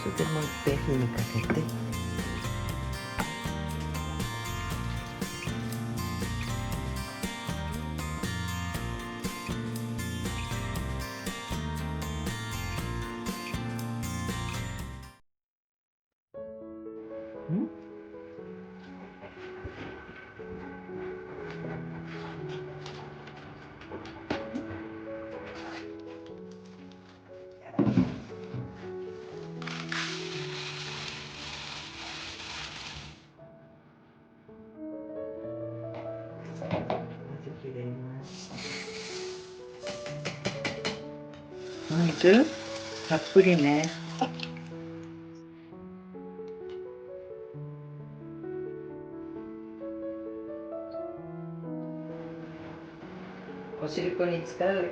それでもう一回火にかけて、入れます。ポン酢たっぷりね。お汁粉に使う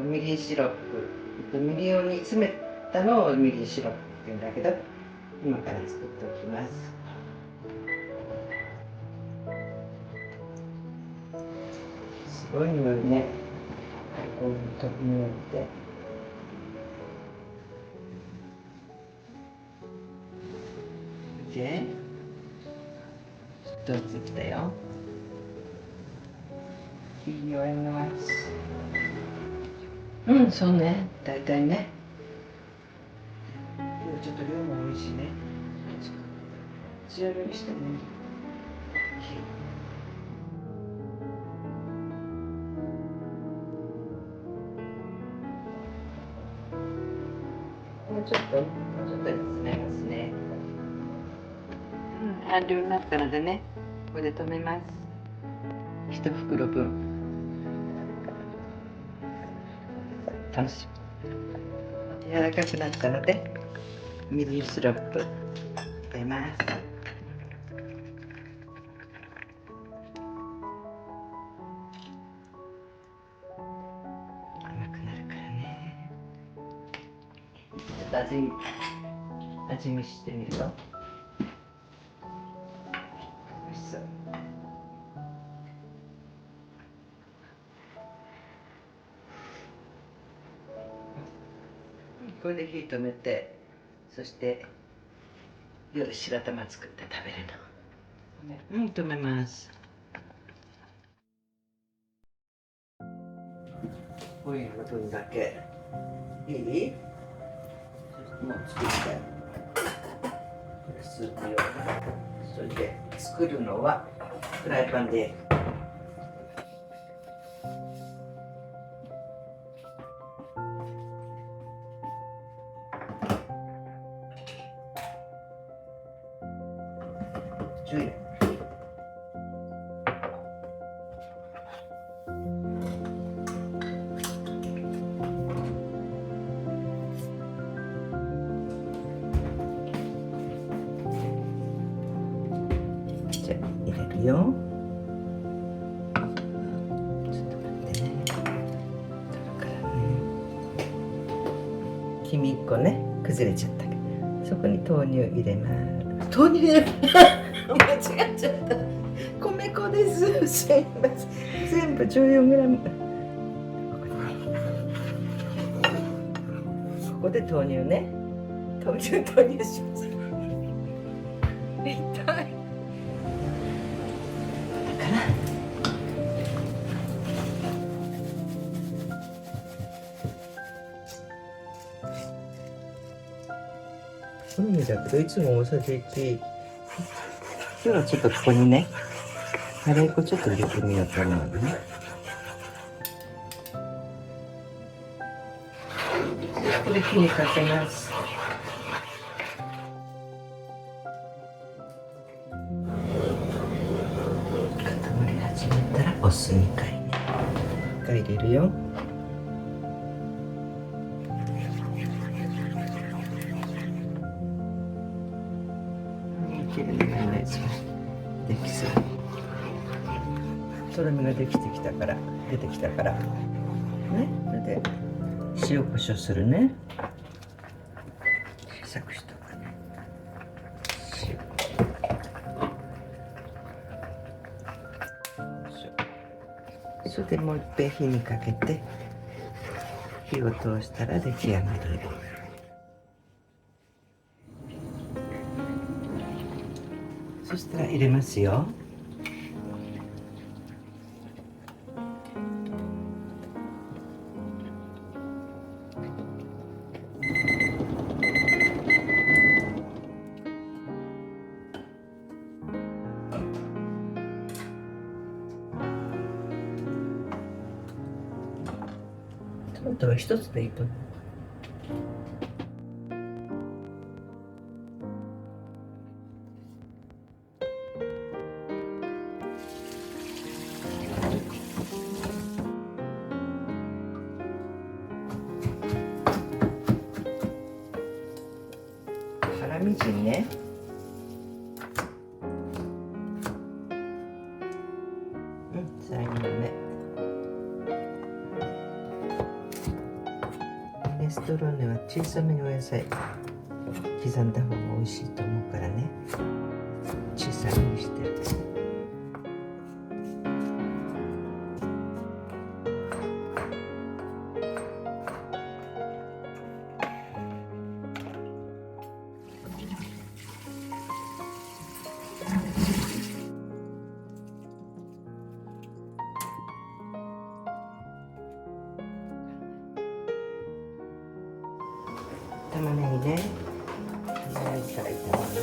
みりんシロップ、みりんを煮詰めたのをみりんシロップって言うんだけど、今から作っておきます。すごい匂いね。こういう飛び匂いで。で、ちょっとついたよ。いい匂います。うん、そうね。大体ね。今日ちょっと量も多いしね。強火にしてね。もうちょっと煮詰めますね。半量になったのでね、ここで止めます。一袋分。楽しみ。柔らかくなったので、みりんシロップ入れます。甘くなるからね。ちょっと味見してみると。美味しそう。これで火止めて、そして夜白玉作って食べるの。止めます。オイルの分だけいい？もう作って、これスープ用。それで作るのはフライパンで。注意。じゃあ入れるよ。ちょっと待ってね。取るからね。黄身1個ね、崩れちゃったけど、そこに豆乳入れます。豆乳入れる。間違っちゃった。米粉です。すいません。全部14グラム。ここで豆乳ね。豆乳します。痛い。だから好みだけど、いつも大さじ1。今日はちょっとここにね、カレー粉ちょっと入れてみようと思うのね。これ火にかけます。固まり始めたらお酢2回ね。1回入れるよ。きれいなマヨネーズができそう。とろみが出てきたからね。それで塩コショウするね。小さくしとくね。それでもう一遍火にかけて、火を通したら出来上がり。そしたら入れますよ。トマトは一つでいいと思う。粗みじんね。3人目。ミネストローネは小さめのお野菜刻んだ方が美味しいと思うからね、小さめにしてる。玉ねぎね、焼いたら炒めます。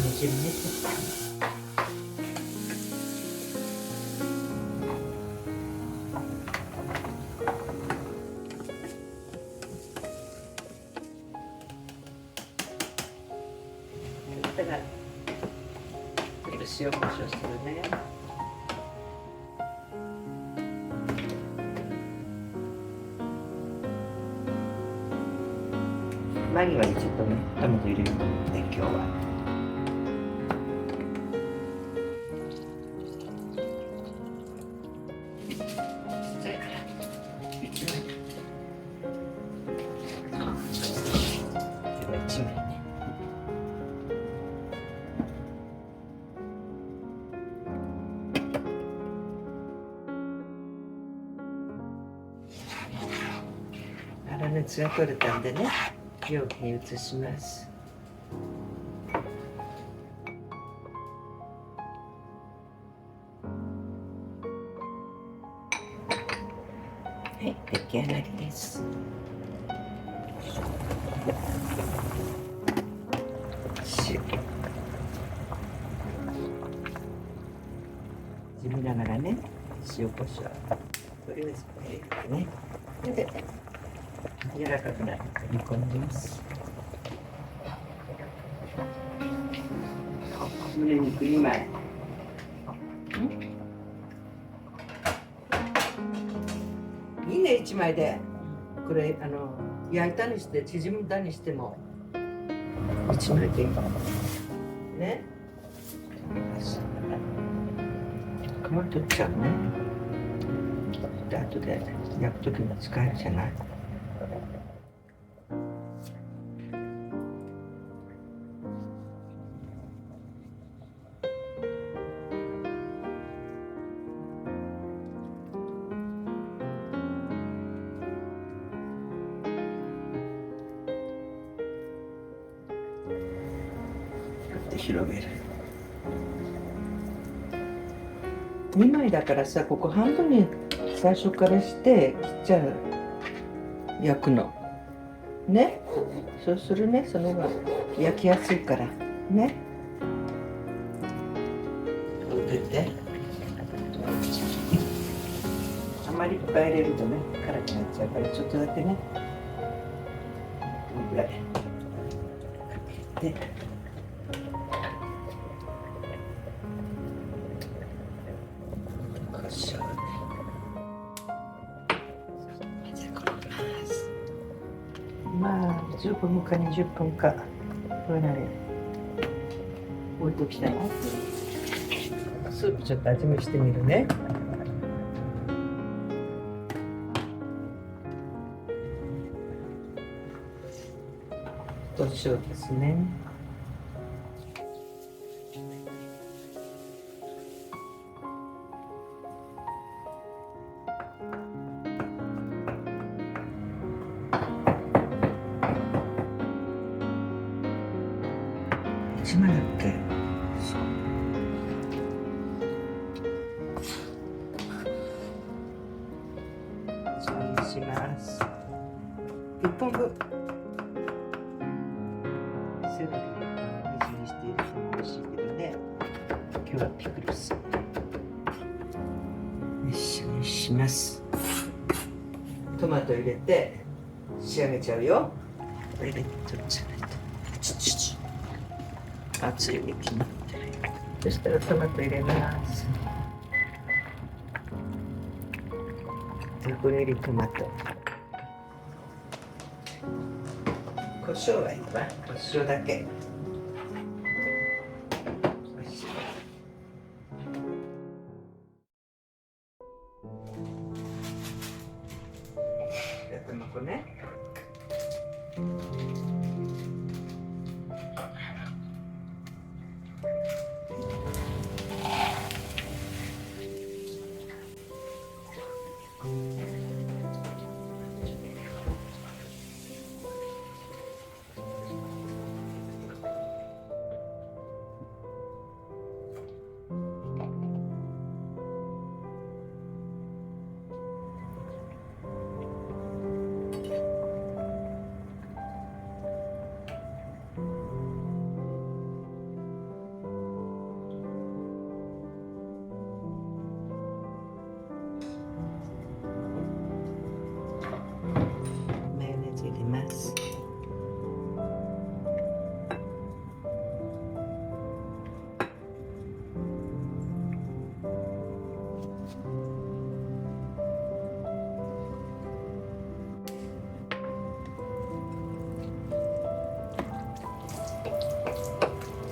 煮汁ね。そしたら塩コショウするね。マギはちょっとね、トマト入れると思って今日は。それから1枚ね。粗熱が取れたんでね、容器に移します。はい、出来上がりです。塩。地味ながらね、塩コショウ。これをスプレー入れてね。これで柔らかくなる煮込んでます。胸肉2枚。いいね、1枚で。これ焼いたにして縮めたにしても1枚でいいね。皮取っちゃうね。で後で焼くときも使えるじゃない。広げる。2枚だからさ、ここ半分に最初からして切っちゃう。焼くのね。そうするね、その方が焼きやすいからね。こうやってあまりいっぱい入れるとね辛くなっちゃうから、ちょっとだけね、このぐらいかけて。まあ15分か20分かこれなり置いておきたい。スープちょっと味見してみるね。と塩ですね。島だっけ。そう。します。1本分。セロリ水にして入れても美味しいけどね。今日はピクルス。一緒にします。トマト入れて仕上げちゃうよ。これでちょっとじゃないと。熱い液に。そしたらトマト入れます。ざく切りトマト。胡椒はいいわ。胡椒だけ。卵ね。入れます。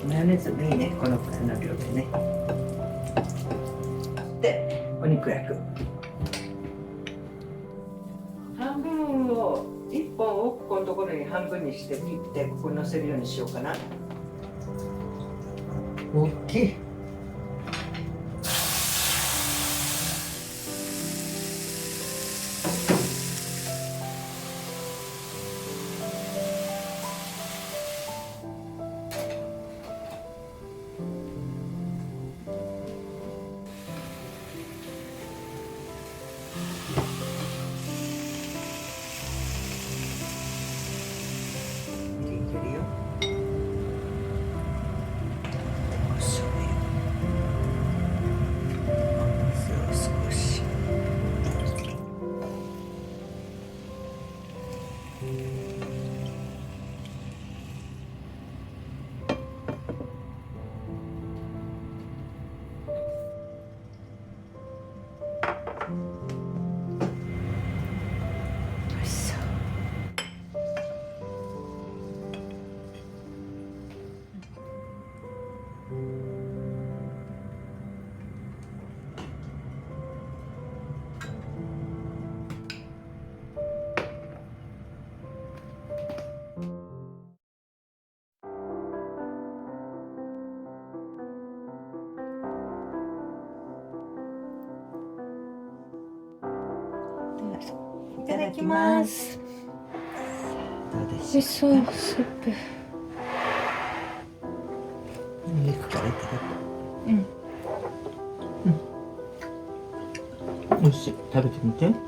マヨネーズもいいね、このくらいの量でね。で、お肉焼く。半分を1本をここのところに半分にして切ってここに乗せるようにしようかな。大きい。いただきます。どうでしょう。美味しそう、スープ。肉からいただく。美味しい。食べてみて。